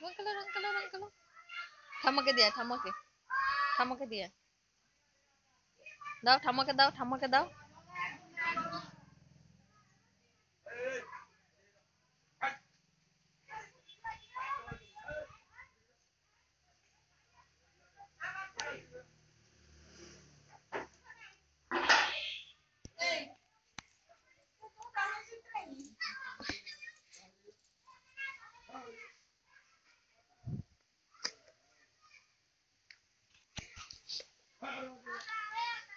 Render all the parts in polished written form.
রং কালো রং কালো। ঠাম্মাকে দিয়ে ঠাম্মাকে দিয়ে দাও, ঠাম্মাকে দাও।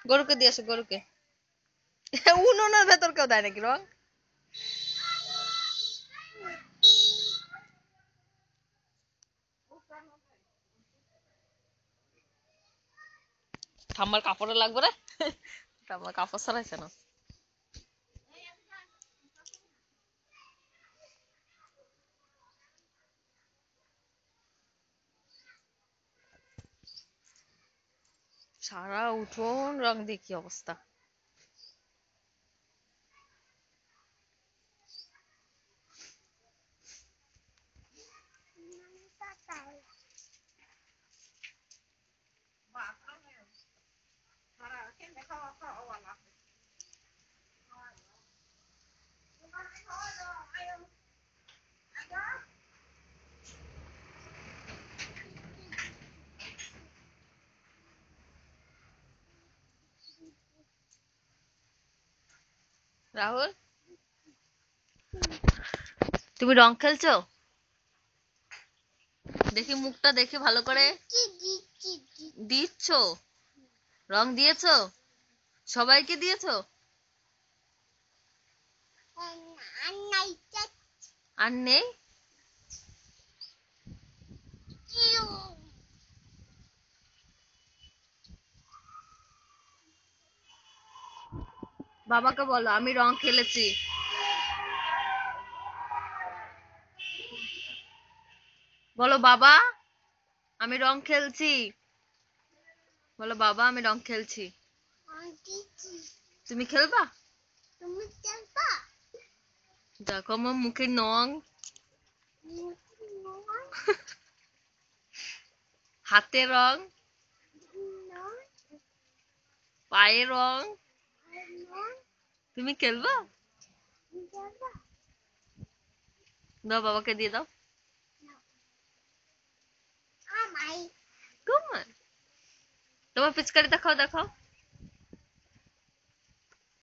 গরুকে দিয়ে আসো, গরুকে। উনুনের ভেতর কেউ দেয় নাকি রং? ঠাম্মার কাপড়ে লাগবে রে। ঠাম্মার কাপড় ছাড়াইছে না। সারা উঠোন রং দিয়ে কি অবস্থা। রাহুল, তুমি রং খেলছো? দেখি মুখটা দেখি ভালো করে। দিচ্ছ? রং দিয়েছো? সবাইকে দিয়েছো? আর নেই? বাবাকে বলো আমি রং খেলেছি। বলো বাবা, আমি রং খেলছি। বলো বাবা, আমি রং খেলছি। তুমি খেলবা? দেখো আমার মুখের নং। হাতে রং, পায়ে রং। তুমি খেলবা? দাও, বাবাকে দিয়ে দাও। তোমার তোমার পিচকারি দেখাও, দেখাও।